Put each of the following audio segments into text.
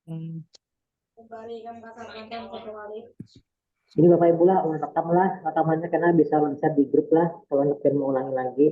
Hmm. Ini Bapak Ibu lah, ulang rekam lah, rekamannya karena bisa loncat di grup lah, kalau pengen mau ulangi lagi.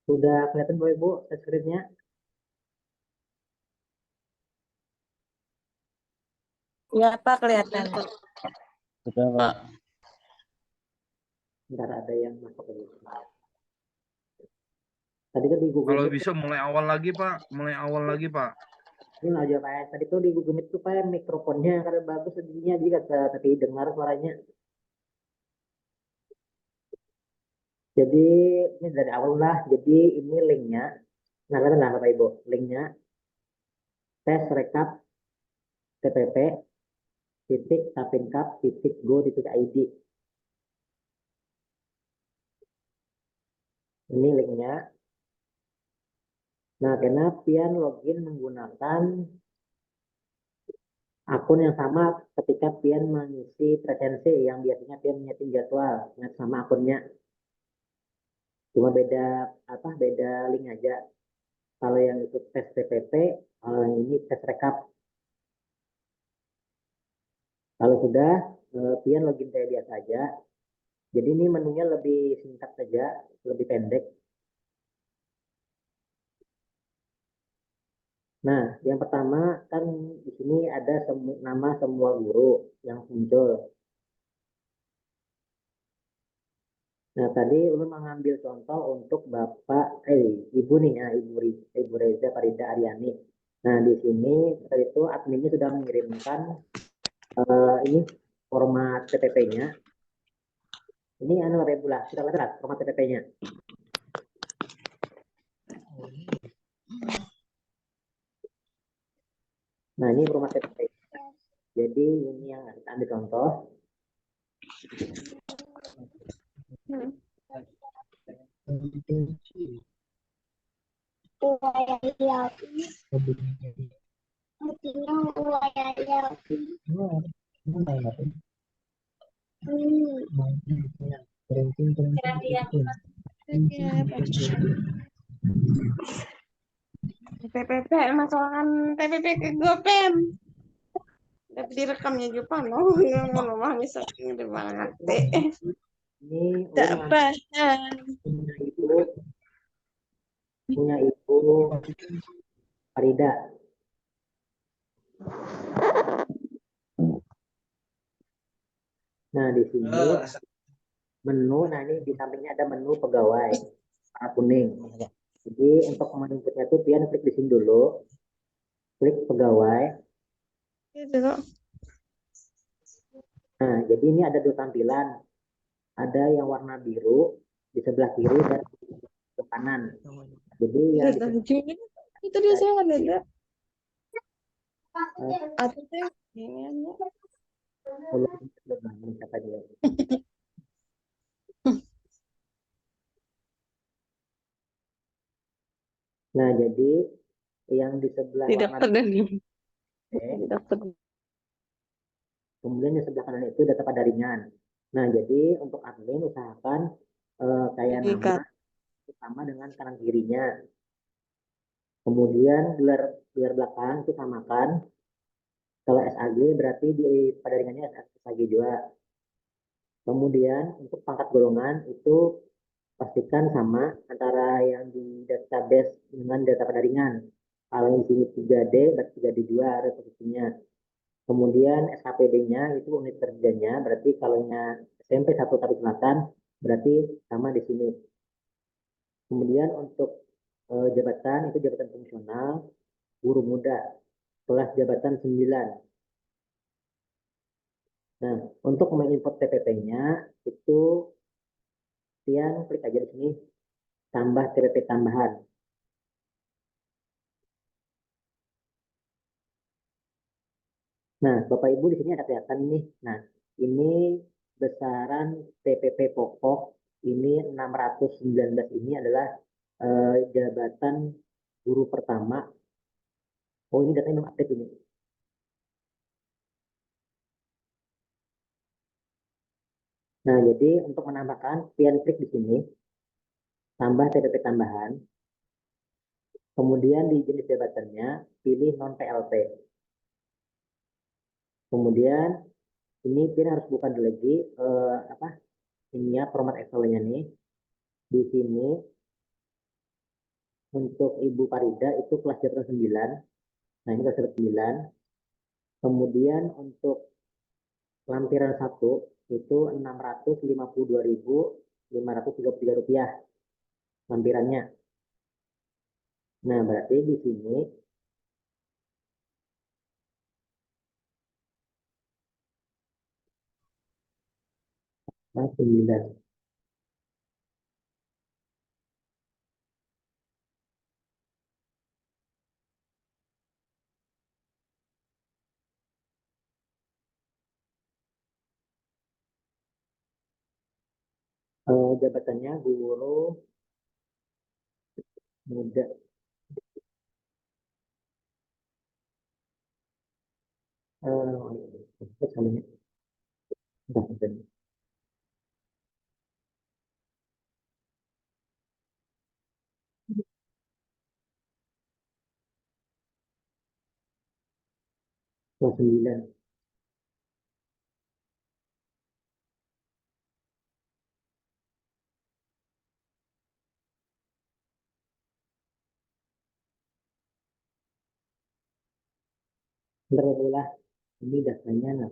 Sudah kelihatan Bapak Ibu screen-nya? Ya Pak, kelihatan. Sudah, Pak. Ntar ada yang masuk ke grup. Tadi kan di Google Kalau Meet, bisa mulai awal lagi, Pak. Mulai awal lagi, Pak. ini aja Pak. Tadi tuh di Google Meet tuh Pak mikrofonnya karena bagus jadinya juga tapi dengar suaranya. Jadi ini dari awal lah. Jadi ini linknya. Nah, kalian lah Bapak Ibu, linknya tes rekap TPP titik tapinkap titik go titik id. Ini linknya. Nah, karena pian login menggunakan akun yang sama ketika pian mengisi presensi yang biasanya pian menyeting jadwal dengan sama akunnya. Cuma beda beda link aja. Kalau yang itu tes TPP, kalau yang ini tes rekap. Kalau sudah pian login kayak biasa aja. Jadi ini menunya lebih singkat saja, lebih pendek. Nah, yang pertama kan di sini ada nama semua guru yang muncul. Nah, tadi ulun mengambil contoh untuk Ibu nih ya, Ibu Reza Farida Aryani. Nah, di sini tadi itu adminnya sudah mengirimkan ini format TPP-nya. Ini regulasi, kita lihat format TPP-nya. Nah, ini format TPP. Jadi ini yang kita ambil contoh. TPP, masalahkan TPP ke GoPem. Tapi direkamnya juga no, nggak mau misalnya di mana teh. Ini Tak ulun paham. punya Ibu Farida. Nah, di sini menu, nah ini di sampingnya ada menu pegawai warna kuning. Jadi untuk menginputnya itu pian klik di sini dulu, klik pegawai. Gitu kok. Nah, jadi ini ada dua tampilan. Ada yang warna biru di sebelah kiri dan di kanan. Jadi yang Itu dia saya nggak ada. Atau teh ini aja. siapa dia? Nah, jadi yang di sebelah Tidak warna pernah nih. biru, Tidak pernah. kemudian di sebelah kanan itu data pada ringan. Nah, jadi untuk admin usahakan kayak nama sama dengan kanan kirinya. Kemudian gelar gelar belakang itu samakan. Kalau SAG berarti di pada ringannya SAG juga. Kemudian untuk pangkat golongan itu pastikan sama antara yang di database dengan data pada ringan. Kalau yang di sini 3D, berarti 3D2 ada posisinya. Kemudian SKPD-nya itu unit kerjanya, berarti kalau SMP 1 Tapi Selatan, berarti sama di sini. Kemudian untuk jabatan, itu jabatan fungsional, guru muda, kelas jabatan 9. Nah, untuk menginput TPP-nya, itu kalian klik aja di sini, tambah TPP tambahan. Nah, Bapak Ibu di sini ada kelihatan ini. Nah, ini besaran TPP pokok ini 619 ini adalah jabatan guru pertama. Oh, ini datanya belum update ini. Nah, jadi untuk menambahkan, kalian klik di sini, tambah TPP tambahan. Kemudian di jenis jabatannya, pilih non PLT. Kemudian ini kalian harus buka dulu lagi apa ini ya format Excel-nya nih. Di sini untuk Ibu Farida itu kelas jabatan 9. Nah, ini kelas jabatan 9. Kemudian untuk lampiran 1 itu 652.533 rupiah lampirannya. Nah, berarti di sini kelas 9. Jabatannya guru muda. Kelas 9. Bentar ya, ini datanya. Nah,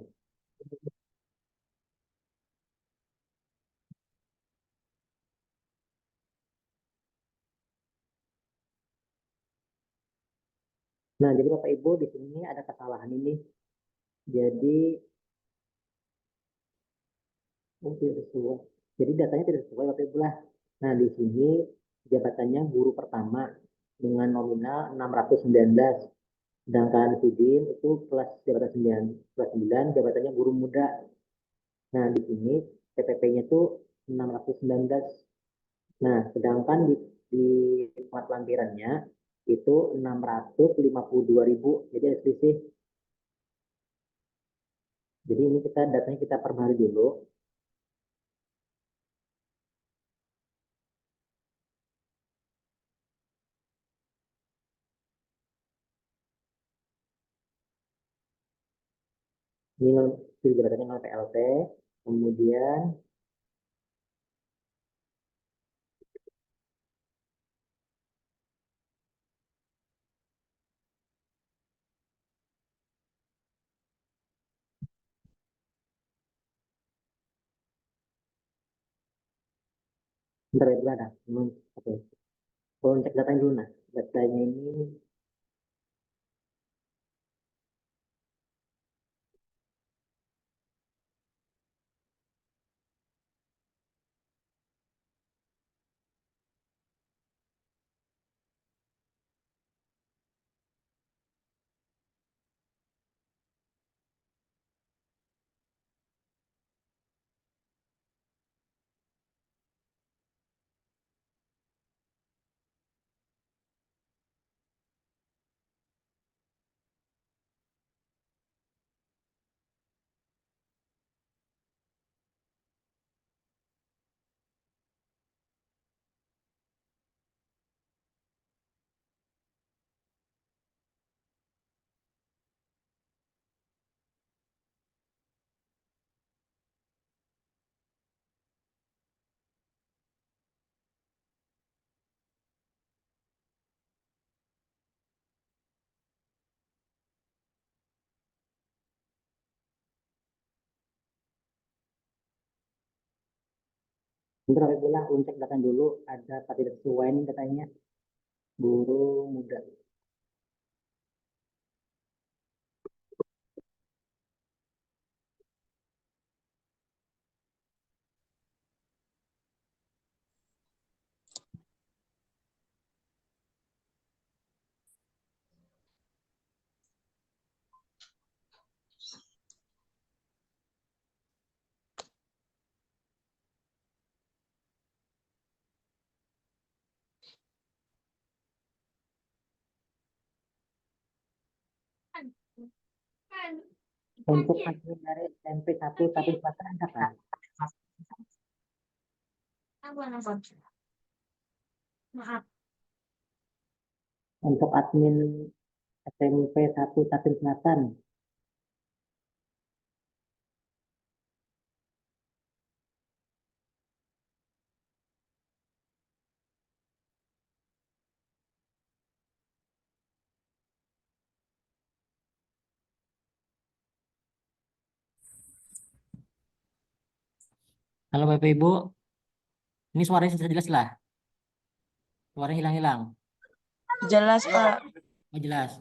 nah, jadi Bapak Ibu di sini ada kesalahan ini. Jadi tidak sesuai. Jadi datanya tidak sesuai Bapak Ibu lah. Nah, di sini jabatannya guru pertama dengan nominal 619. Sedangkan Sidin itu kelas jabatan 9, kelas 9 jabatannya guru muda. Nah, di sini PPP-nya itu 619. Nah, sedangkan di tempat lampirannya itu 652.000. Jadi ada selisih. Jadi ini datanya kita perbaharui dulu. Ini pilih jabatannya 0 PLT. Kemudian bentar ya, ada. Oke. Kalau cek datanya dulu, nah. Datanya ini Bentar aku bilang, cek datang dulu, ada apa tidak sesuai nih katanya, guru muda. Untuk admin dari SMP 1 tapi selatan ada kan? Untuk admin SMP 1 Tapin Selatan. Halo Bapak Ibu, ini suaranya sudah jelas lah. Suaranya hilang-hilang. Jelas, Pak. Oh, jelas.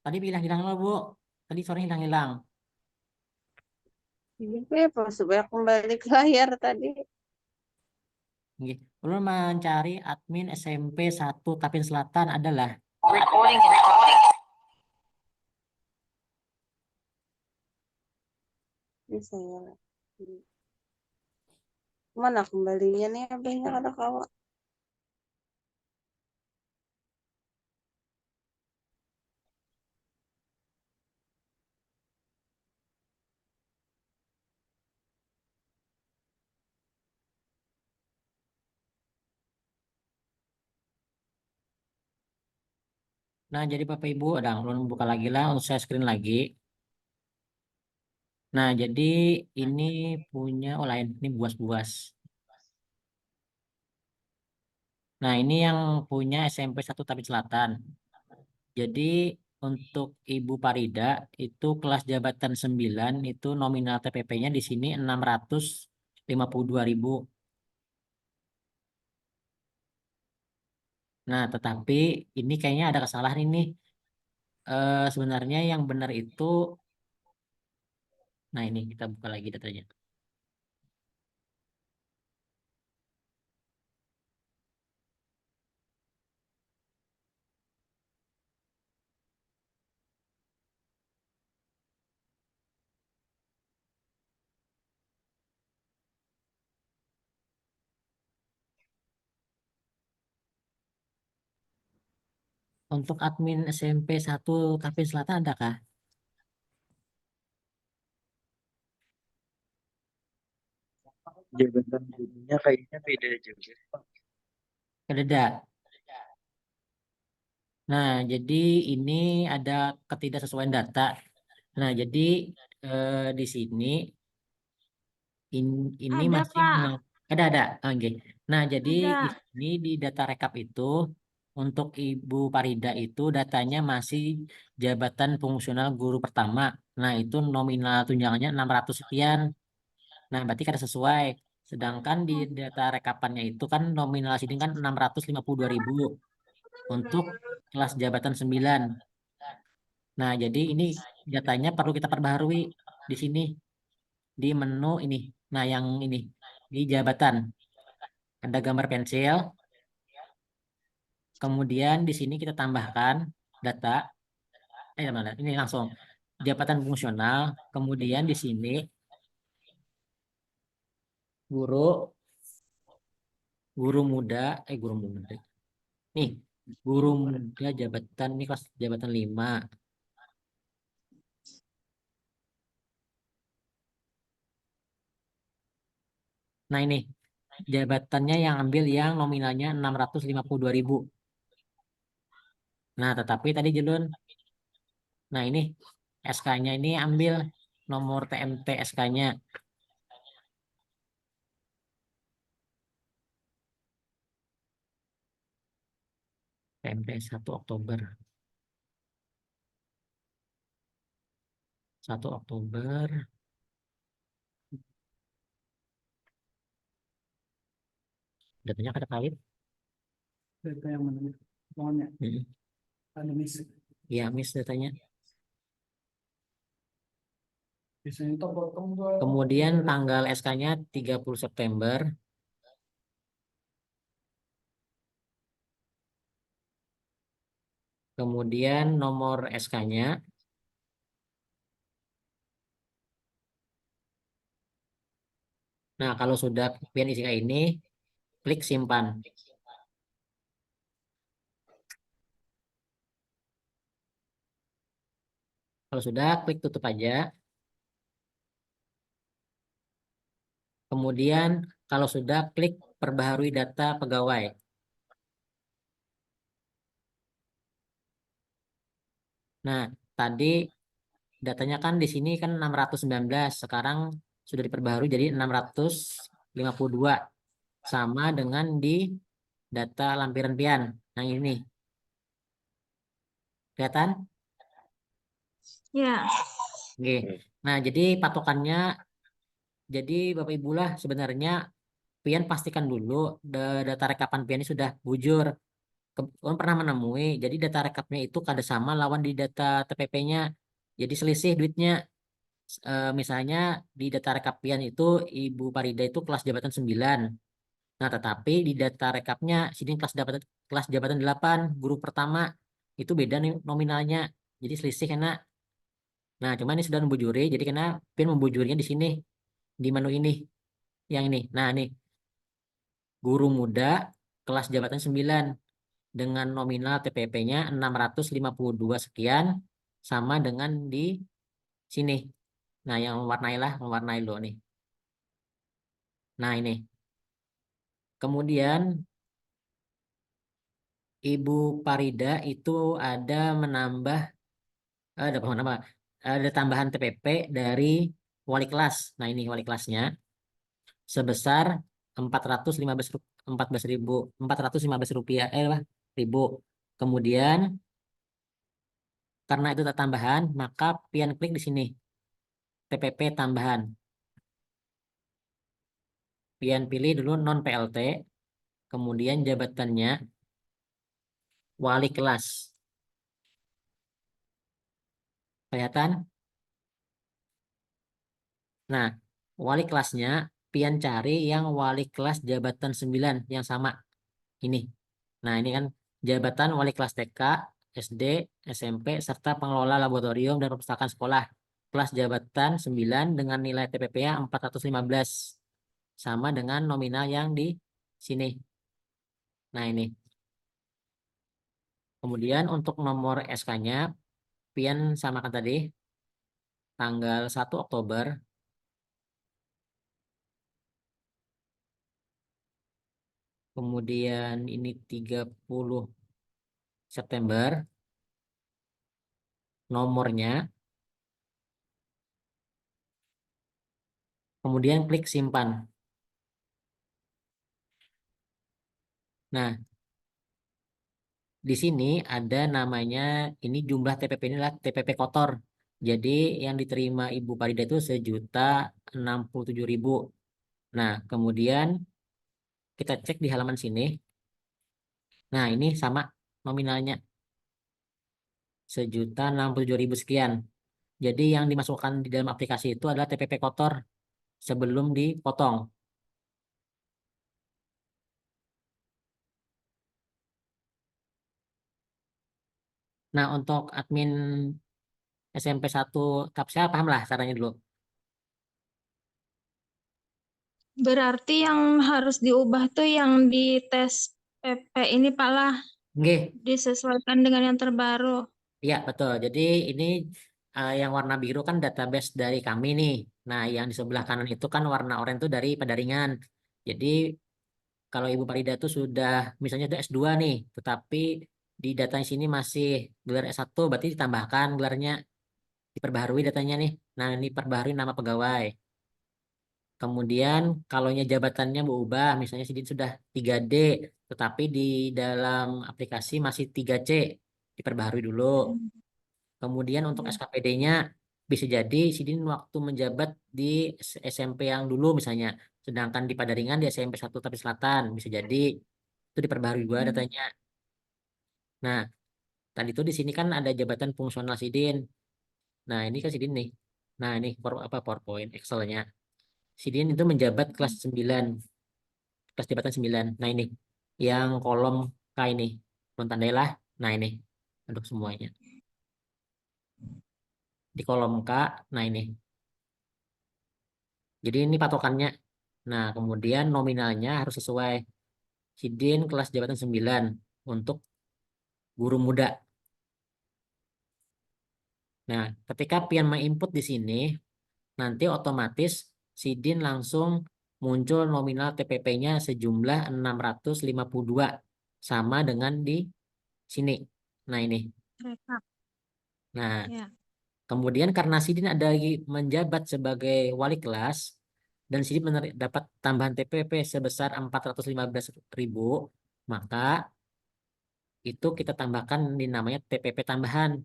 Tadi hilang-hilang loh, Bu. Tadi suaranya hilang-hilang. Iya, Pak, supaya kembali ke layar tadi. Nggih. Ulun mencari admin SMP 1 Tapin Selatan adalah Ini saya. Mana kembalinya nih? Abangnya ada kawan. Nah, jadi Bapak Ibu, ada ulun buka lagi lah, untuk saya screen lagi. Nah, jadi ini punya lain, ini buas-buas. Nah, ini yang punya SMP 1 Tapin Selatan. Jadi untuk Ibu Parida itu kelas jabatan 9 itu nominal TPP-nya di sini 652.000. Nah, tetapi ini kayaknya ada kesalahan ini. Sebenarnya yang benar itu, nah ini kita buka lagi datanya. Untuk admin SMP 1 Tapin Selatan adakah? Jabatan gurunya kayaknya beda juga, Pak. Kededa. Nah, jadi ini ada ketidaksesuaian data. Nah, jadi di sini ini Ada, masih Pak. ada. Oke. Nah, jadi di Ada. sini di data rekap itu untuk Ibu Parida itu datanya masih jabatan fungsional guru pertama. Nah, itu nominal tunjangannya 600 sekian. Nah, berarti kan sesuai. Sedangkan di data rekapannya itu kan nominal sini kan 652.000 untuk kelas jabatan 9. Nah, jadi ini datanya perlu kita perbaharui di sini di menu ini. Nah, yang ini di jabatan ada gambar pensil. Kemudian di sini kita tambahkan data. Mana? Ini langsung jabatan fungsional. Kemudian di sini guru, guru muda, guru muda. Nih, guru muda jabatan ini kelas jabatan 5. Nah, ini jabatannya yang ambil yang nominalnya 652.000. Nah, tetapi tadi Jelun, nah ini SK-nya ini ambil nomor TMT SK-nya. TMT 1 Oktober. 1 Oktober. Datanya ada kali. Data yang mana? Soalnya ada miss. Iya, miss datanya. Biasanya itu potong gua. Kemudian tanggal SK-nya 30 September. Kemudian nomor SK-nya. Nah, kalau sudah pian isi kayak ini, klik simpan. Kalau sudah, klik tutup aja. Kemudian, kalau sudah, klik perbaharui data pegawai. Nah, tadi datanya kan di sini kan 619, sekarang sudah diperbaharui jadi 652. Sama dengan di data lampiran pian. Nah, ini. Kelihatan? Ya, Oke. Nah, jadi patokannya, jadi Bapak Ibu lah sebenarnya pian pastikan dulu data rekapan pian ini sudah bujur. Kamu pernah menemui, jadi data rekapnya itu kada sama lawan di data TPP-nya. Jadi selisih duitnya. Misalnya di data rekap pian itu Ibu Parida itu kelas jabatan 9. Nah, tetapi di data rekapnya sini kelas jabatan 8, guru pertama itu beda nih nominalnya. Jadi selisih karena nah, cuman ini sudah membujuri, jadi karena pian membujurnya di sini di menu ini yang ini. Nah, nih guru muda kelas jabatan 9 dengan nominal TPP-nya 652 sekian sama dengan di sini. Nah, yang mewarnai lo nih. Nah, ini. Kemudian Ibu Parida itu ada menambah ada tambahan TPP dari wali kelas. Nah, ini wali kelasnya sebesar 415 rupiah ribu. Kemudian karena itu tak tambahan, maka pian klik di sini TPP tambahan. Pian pilih dulu non PLT, kemudian jabatannya wali kelas. Kelihatan? Nah, wali kelasnya pian cari yang wali kelas jabatan 9 yang sama. Ini. Nah, ini kan jabatan wali kelas TK, SD, SMP, serta pengelola laboratorium dan perpustakaan sekolah. Kelas jabatan 9 dengan nilai TPP-nya 415. Sama dengan nominal yang di sini. Nah, ini. Kemudian untuk nomor SK-nya, pian samakan tadi. Tanggal 1 Oktober. Kemudian ini 30 September. Nomornya. Kemudian klik simpan. Nah, di sini ada namanya, ini jumlah TPP ini adalah TPP kotor. Jadi yang diterima Ibu Parida itu 1.067.000. Nah, kemudian kita cek di halaman sini. Nah, ini sama nominalnya 1.067.000 sekian. Jadi yang dimasukkan di dalam aplikasi itu adalah TPP kotor sebelum dipotong. Nah, untuk admin SMP 1 Kapsia paham lah caranya dulu. berarti yang harus diubah tuh yang di tes PP ini Pak lah, Nggih, disesuaikan dengan yang terbaru. iya betul. Jadi ini yang warna biru kan database dari kami nih. Nah, yang di sebelah kanan itu kan warna oranye itu dari Padaringan. Jadi kalau Ibu Parida itu sudah misalnya itu S2 nih, tetapi di data sini masih gelar S1, berarti ditambahkan gelarnya, diperbaharui datanya nih. Nah, ini perbaharui nama pegawai. Kemudian kalau jabatannya berubah, misalnya Sidin sudah 3D, tetapi di dalam aplikasi masih 3C, diperbaharui dulu. Kemudian untuk SKPD-nya bisa jadi Sidin waktu menjabat di SMP yang dulu misalnya Sedangkan di Padaringan di SMP 1 Tapi Selatan bisa jadi itu diperbarui juga datanya. Nah, tadi tuh di sini kan ada jabatan fungsional Sidin. Nah, ini kan Sidin nih. Nah, ini PowerPoint Excel-nya. Sidin itu menjabat kelas 9, kelas jabatan 9. Nah, ini yang kolom K ini. Tandailah. Nah, ini untuk semuanya. Di kolom K, nah ini. Jadi ini patokannya. Nah, kemudian nominalnya harus sesuai. Sidin kelas jabatan 9 untuk guru muda. Nah, ketika pian input di sini, nanti otomatis Sidin langsung muncul nominal TPP-nya sejumlah 652 sama dengan di sini. Nah, ini. Rekap. Nah, Ya. kemudian karena Sidin ada lagi menjabat sebagai wali kelas dan Sidin dapat tambahan TPP sebesar 415.000, maka itu kita tambahkan di namanya TPP tambahan.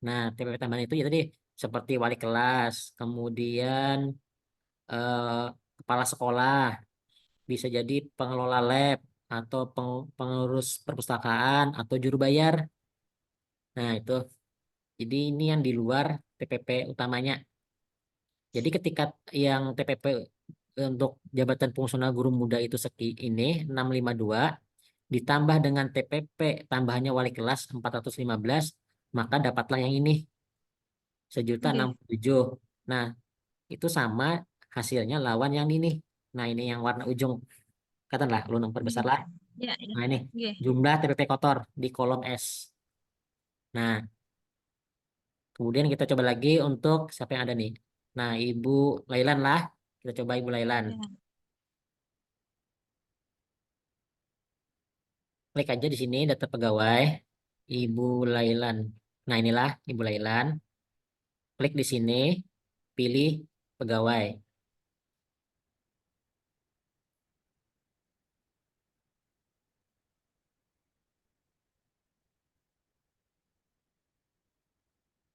Nah, TPP tambahan itu ya tadi seperti wali kelas, kemudian eh, kepala sekolah, bisa jadi pengelola lab atau pengurus perpustakaan atau juru bayar. Nah, itu. Jadi ini yang di luar TPP utamanya. Jadi ketika yang TPP untuk jabatan fungsional guru muda itu ini 652 ditambah dengan TPP tambahannya wali kelas 415, maka dapatlah yang ini sejuta Oke. 67. Nah, itu sama hasilnya lawan yang ini. Nah, ini yang warna ujung. Katakanlah, lu perbesar lah. Ya, ya. Nah, ini Oke. jumlah TPP kotor di kolom S. Nah, kemudian kita coba lagi untuk siapa yang ada nih. Nah, Ibu Lailan lah. Kita coba Ibu Lailan. Ya. Klik aja di sini data pegawai. Ibu Lailan. Nah, inilah Ibu Lailan. Klik di sini, pilih pegawai.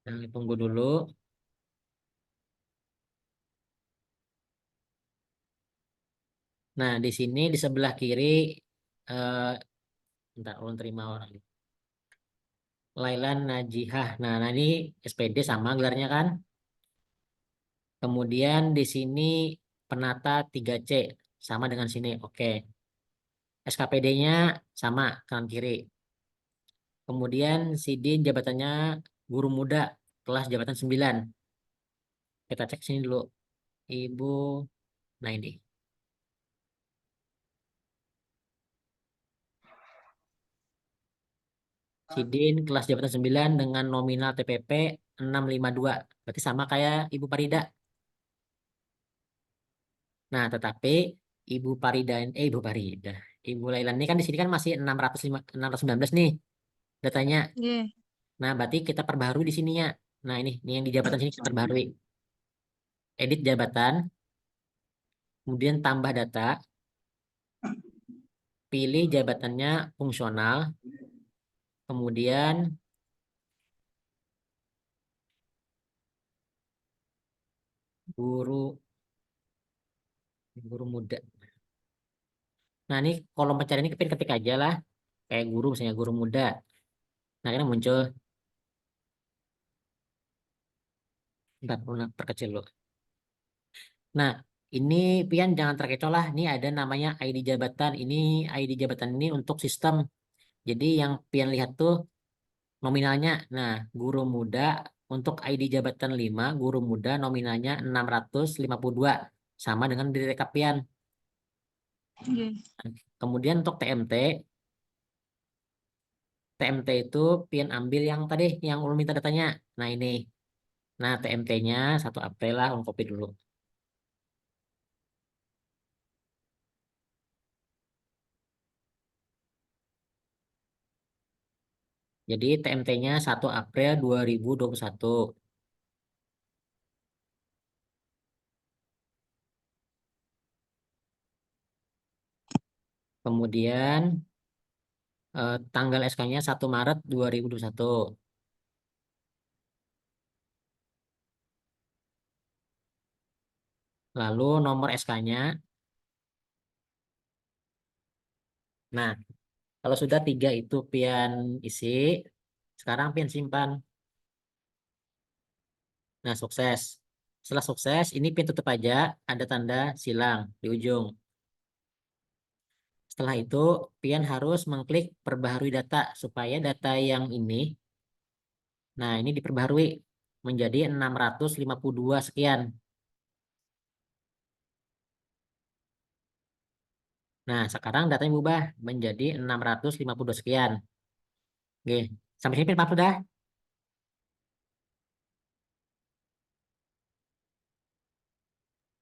Nah, tunggu dulu. Nah, di sini di sebelah kiri, eh, bentar, ulun terima orang ini. Lailan Najihah. Nah, ini SPD sama gelarnya kan. Kemudian di sini penata 3C sama dengan sini. Oke. SKPD-nya sama kanan kiri. Kemudian Sidin jabatannya guru muda kelas jabatan 9. Kita cek sini dulu. Ibu, nah ini. Sidin kelas jabatan 9 dengan nominal TPP 652. Berarti sama kayak Ibu Parida. Nah, tetapi Ibu Parida. Ibu Lailan ini kan di sini kan masih 619 nih datanya. Oke. Nah, berarti kita perbaharui di sininya. Nah, ini yang di jabatan sini kita perbaharui. Edit jabatan, kemudian tambah data, pilih jabatannya fungsional, kemudian guru guru muda. Nah, ini kolom pencarian ini ketik aja lah. Kayak guru misalnya guru muda. Nah, ini muncul. Bentar, perkecil loh. Nah, ini pian jangan terkecoh lah. Ini ada namanya ID jabatan. Ini ID jabatan ini untuk sistem. Jadi yang pian lihat tuh nominalnya. Nah, guru muda untuk ID jabatan 5, guru muda nominalnya 652. Sama dengan di rekap pian. Oke. Kemudian untuk TMT itu pian ambil yang tadi, yang ulun minta datanya. Nah, ini. Nah, TMT-nya 1 April lah, ulun copy dulu. Jadi TMT-nya 1 April 2021. Kemudian tanggal SK-nya 1 Maret 2021. lalu nomor SK-nya. Nah, kalau sudah 3 itu pian isi, sekarang pian simpan. Nah, sukses. Setelah sukses, ini pian tutup aja, ada tanda silang di ujung. Setelah itu, pian harus mengklik perbaharui data supaya data yang ini, nah ini diperbaharui menjadi 652 sekian. Nah, sekarang datanya berubah menjadi 652 sekian. Oke, sampai sini Pak sudah?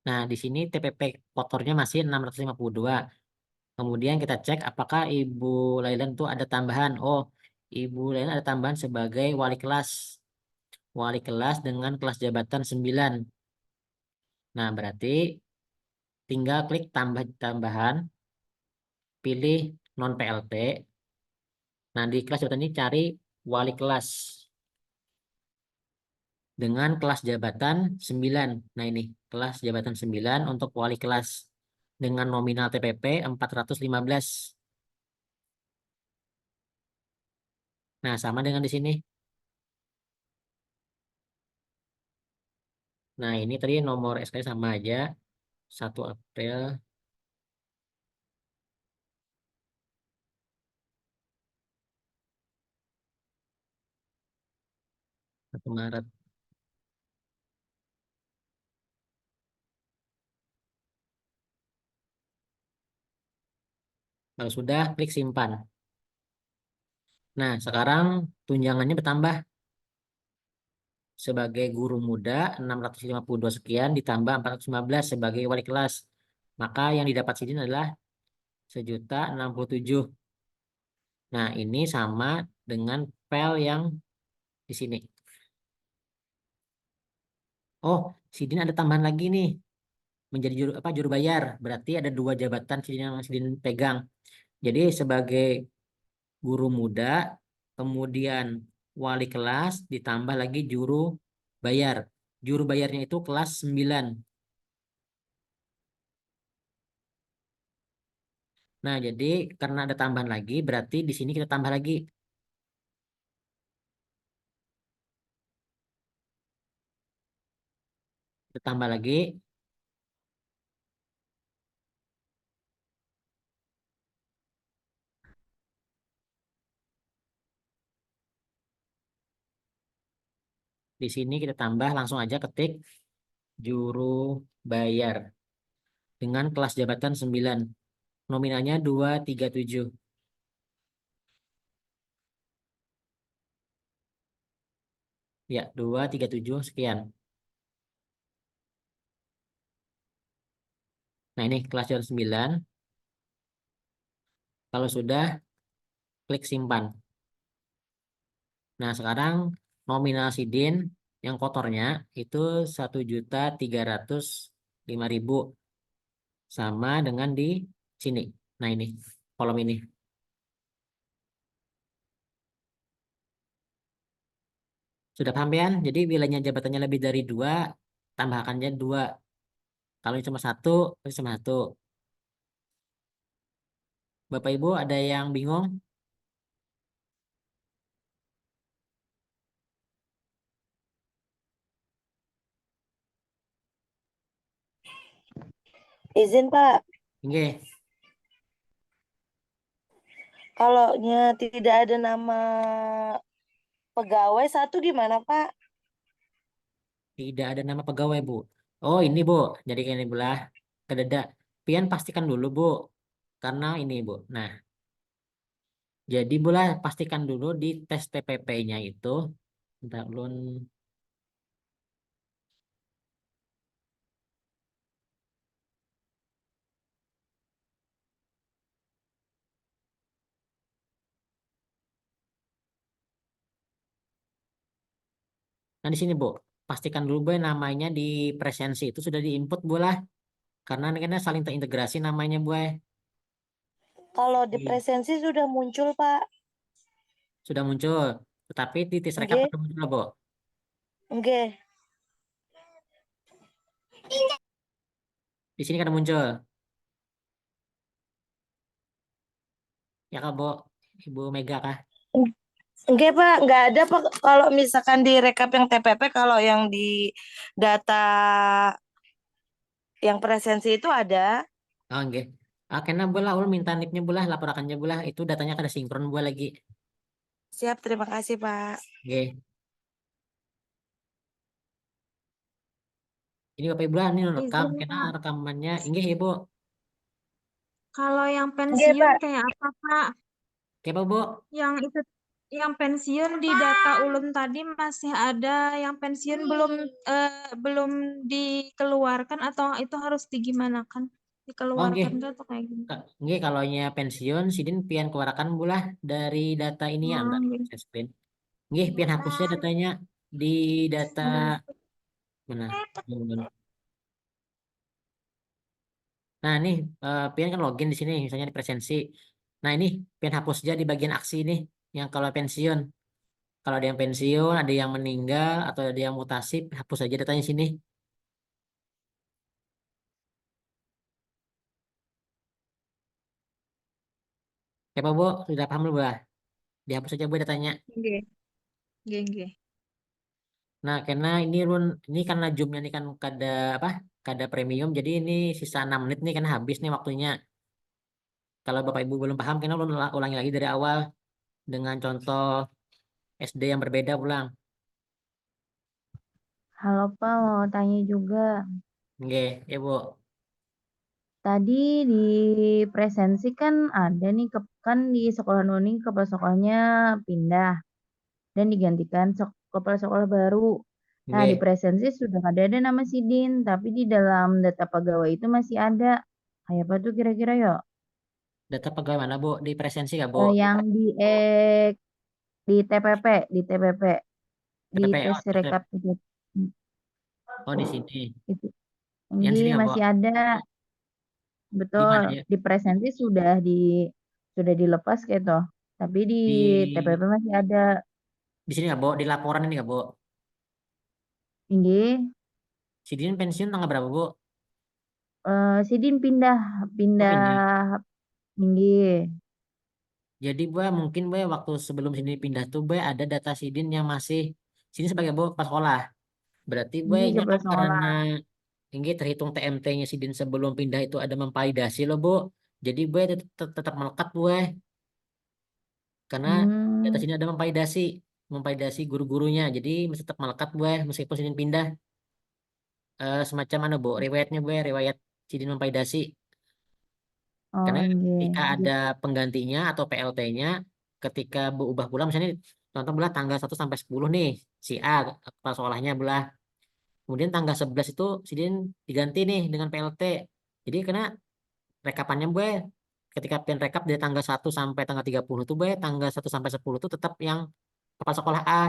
Nah, di sini TPP kotornya masih 652. Kemudian kita cek apakah Ibu Lailan itu ada tambahan. Oh, Ibu Lailan ada tambahan sebagai wali kelas. Wali kelas dengan kelas jabatan 9. Nah, berarti tinggal klik tambahan, pilih non PLT. Nah, di kelas jabatan ini cari wali kelas dengan kelas jabatan 9. Nah, ini kelas jabatan 9 untuk wali kelas dengan nominal TPP 415. Nah, sama dengan di sini. Nah, ini tadi nomor SK sama aja. 1 April, 1 Maret. Kalau sudah, klik simpan. Nah, sekarang tunjangannya bertambah. Sebagai guru muda, 652 sekian ditambah 415 sebagai wali kelas. Maka yang didapat sini adalah 1.067. Nah, ini sama dengan pel yang di sini. Oh, Sidin ada tambahan lagi nih. Menjadi juru bayar. Berarti ada 2 jabatan Sidin yang Sidin pegang. Jadi sebagai guru muda, kemudian wali kelas, ditambah lagi juru bayar. Juru bayarnya itu kelas 9. Nah, jadi karena ada tambahan lagi, berarti di sini kita tambah lagi. Kita tambah lagi. Di sini kita tambah langsung aja ketik juru bayar dengan kelas jabatan 9. Nominalnya 237. Ya, 237 sekian. Nah, ini kelas jabatan 9. Kalau sudah, klik simpan. Nah, sekarang nominal Sidin yang kotornya itu 1.305.000 sama dengan di sini. Nah, ini kolom ini. Sudah paham ya? Jadi wilayahnya jabatannya lebih dari 2, tambahkannya 2. Kalau cuma 1, cuma 1. Bapak Ibu ada yang bingung? Izin Pak, Oke. kalau tidak ada nama pegawai satu gimana Pak? Tidak ada nama pegawai, Bu. Oh, ini, Bu. Jadi ini belah ke dada. Pian pastikan dulu, Bu. Karena ini, Bu. Nah, jadi boleh pastikan dulu di tes TPP-nya itu. Bentar, ulun. Nah, di sini, Bu. Pastikan dulu, Bu, namanya di presensi itu sudah diinput, Bu lah. Karena ini kan saling terintegrasi namanya, Bu. Kalau di presensi sudah muncul Pak. Sudah muncul. Tetapi di tes rekap Nggih, belum muncul, Bu. nggih. Di sini kan muncul. Ya Kak, Bo. Ibu Mega kah? Enggak Pak, nggak ada Pak. Kalau misalkan di rekap yang TPP, kalau yang di data yang presensi itu ada. Oh, enggak. Karena bola ulun minta nipnya bola, laporannya bola itu datanya kada sinkron bola lagi. Siap, terima kasih Pak. Oke. Ini Bapak Ibu ini rekam Izin karena Pak, rekamannya enggak Ibu. kalau yang Enggak pensiun Pak. kayak apa Pak? Oke Pak Bu. Yang itu yang pensiun di data ulun tadi masih ada yang pensiun belum dikeluarkan atau itu harus digimanakan? Oh, Dikeluarkan enggak. kah atau kayak gini? Enggak kalau nya pensiun sidin pian keluarkan bola dari data ini ya, Oh, bentar, nggih. saya screen. Enggak, pian hapusnya datanya di data mana? Nah, ini pian kan login di sini misalnya di presensi. Nah, ini pian hapus aja di bagian aksi ini yang kalau pensiun. Kalau ada yang pensiun, ada yang meninggal atau ada yang mutasi, hapus aja datanya sini. Ya Pak Bu, sudah paham belum, Bu? Dihapus aja Bu datanya. Nggih. Nggih, nggih. Nah, karena ini karena Zoom-nya ini kan kada apa? Kada premium, jadi ini sisa 6 menit nih karena habis nih waktunya. Kalau Bapak Ibu belum paham, karena ulun ulangi lagi dari awal dengan contoh SD yang berbeda ulang. Halo Pak, mau tanya juga. Oke, ya Bu. Tadi di presensi kan ada nih, kan di sekolah Nuning kepala sekolahnya pindah dan digantikan kepala sekolah baru. Nah, di Oke. presensi sudah ada nama Sidin, tapi di dalam data pegawai itu masih ada. Kayak apa tuh kira-kira ya? Data pegawai mana Bu? Di presensi nggak Bu? Yang di TPP, di TPP, tes rekap itu. oh di sini. Itu. Yang Ini sini nggak Bu? masih ada. Di Betul, mana ya? di presensi sudah dilepas gitu. Tapi di TPP Di masih ada. sini nggak Bu? Di laporan ini nggak Bu? Ini Sidin pensiun tanggal berapa Bu? Sidin pindah Oh pindah. pindah ini. Jadi Bu mungkin Bu waktu sebelum sini pindah tuh Bu ada data Sidin yang masih sini sebagai Bu pas sekolah. Berarti Bu Ini nya kepala kan sekolah. karena ini terhitung TMT-nya Sidin sebelum pindah itu ada memvalidasi loh Bu. Jadi Bu tetap melekat Bu karena data Hmm, sini ada memvalidasi guru-gurunya. Jadi masih tetap melekat Bu meskipun Sidin pindah. Semacam mana Bu riwayatnya Bu riwayat Sidin memvalidasi. oh Karena ini. ketika ada penggantinya atau PLT-nya, ketika berubah pula, misalnya contoh belah tanggal 1 sampai 10 nih, si A, kepala sekolahnya belah. Kemudian tanggal 11 itu si Din diganti nih dengan PLT. Jadi karena rekapannya gue, ketika pin rekap dari tanggal 1 sampai tanggal 30 tuh gue, tanggal 1 sampai 10 tuh tetap yang kepala sekolah A.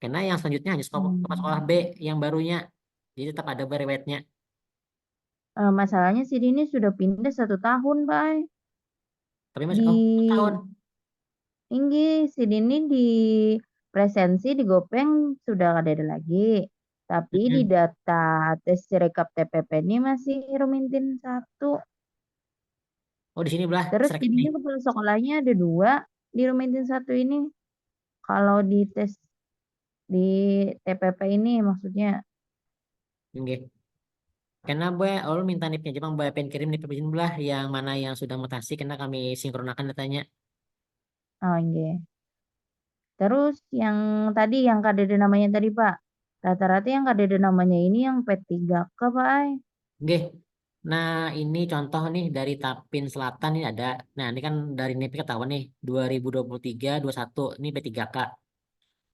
Karena yang selanjutnya hanya kepala sekolah B Hmm. yang barunya. Jadi tetap ada riwayatnya. Masalahnya Sidin ini sudah pindah 1 tahun, Pak. Tapi masih, oh, tahun. Di Sidin ini di presensi di Gopeng sudah ada lagi. Tapi di Mm-mm. data tes rekap TPP ini masih Rumintin 1. Oh, di sini belah, Terus serekap nih. jadinya kepala sekolahnya ada 2 di Rumintin 1 ini. Kalau di tes di TPP ini maksudnya. Oke. Karena gue Allah minta nipnya Jepang gue pengen kirim nip izin belah yang mana yang sudah mutasi karena kami sinkronkan datanya. Oh iya. Terus yang tadi yang KDD namanya tadi Pak. Rata-rata yang KDD namanya ini yang P3K Pak. Ay. Oke. Nah, ini contoh nih dari Tapin Selatan ini ada. Nah, ini kan dari NIP ketahuan nih 2023-21 ini P3K.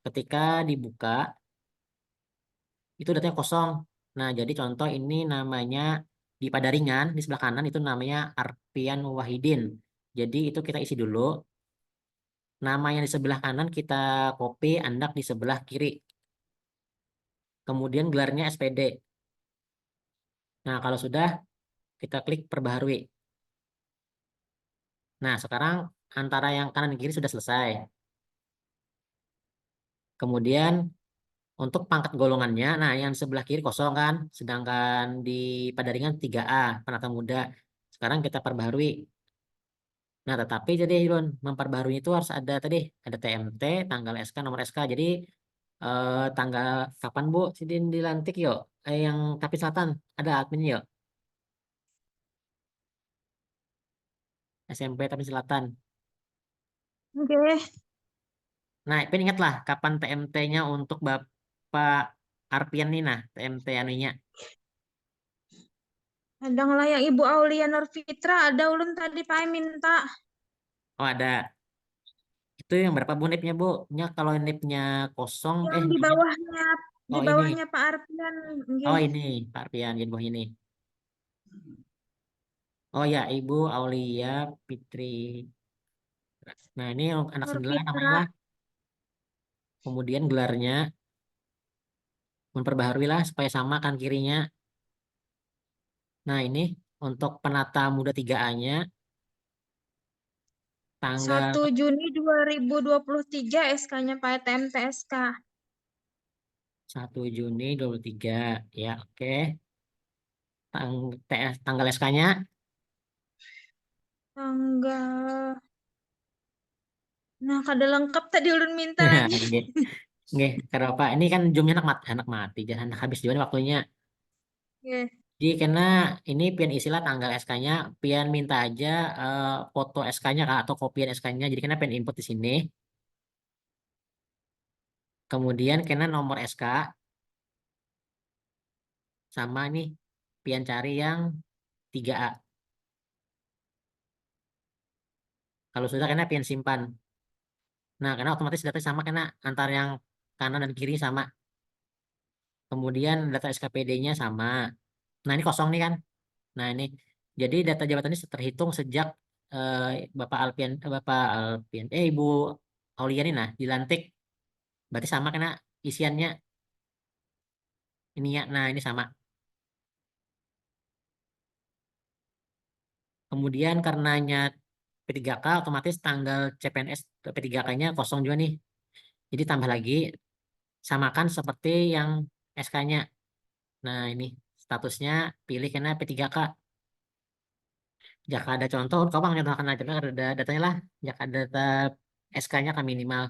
Ketika dibuka itu datanya kosong. Nah, jadi contoh ini namanya di Padaringan di sebelah kanan itu namanya Arpian Wahidin. Jadi itu kita isi dulu. Nama yang di sebelah kanan kita copy, andak di sebelah kiri. Kemudian gelarnya SPD. Nah, kalau sudah kita klik perbaharui. Nah, sekarang antara yang kanan dan kiri sudah selesai. Kemudian Untuk pangkat golongannya, nah yang sebelah kiri kosong kan, sedangkan di pada ringan 3A, penata muda. Sekarang kita perbaharui. Nah, tetapi jadi Irun, memperbarui itu harus ada tadi, ada TMT, tanggal SK, nomor SK. Jadi tanggal kapan Bu Sidin dilantik yuk? Yang Tapi Selatan ada admin yuk, SMP Tapi Selatan. Oke. Nah, tapi ingatlah kapan TMT-nya untuk Bapak Arpian nih, nah TMT anunya. Ada lah yang Ibu Aulia Nurfitra, ada ulun tadi Pak minta. Oh ada. Itu yang berapa Bu NIP-nya Bu? Nya kalau NIP-nya kosong, Yang di bawahnya, di oh ini. bawahnya Pak Arpian. Oh Nggih. ini Pak Arpian di bawah ini. Oh ya, Ibu Aulia Fitri. Nah ini anak sembilan namanya Nurfitra. lah. Kemudian gelarnya memperbaharui lah supaya sama kan kirinya. Nah ini untuk penata muda 3A-nya tanggal 1 Juni 2023 SK-nya Pak TMT SK. 1 Juni 23. Ya, oke. Tanggal SK-nya Tanggal. Nah, kada lengkap tadi ulun minta lagi. Nggih, karena Pak, ini kan zoomnya anak mati, jangan habis juga nih waktunya. Nggih. Jadi karena ini pian istilah tanggal SK-nya, pian minta aja foto SK-nya Kak, atau kopian SK-nya. Jadi karena pian input di sini. Kemudian karena nomor SK sama nih pian cari yang 3A. Kalau sudah karena pian simpan. Nah, karena otomatis data sama karena antara yang kanan dan kiri sama. Kemudian data SKPD-nya sama. Nah, ini kosong nih kan. Nah, ini jadi data jabatan ini terhitung sejak Bapak Alpian, Ibu Aulia nih nah dilantik. Berarti sama karena isiannya ini ya. Nah, ini sama. Kemudian karenanya P3K otomatis tanggal CPNS P3K-nya kosong juga nih. Jadi tambah lagi samakan seperti yang SK-nya. Nah, ini statusnya pilih karena P3K. Jika ada contoh, kau bang contohkan aja ada datanya lah. Jika ada data SK-nya kan minimal.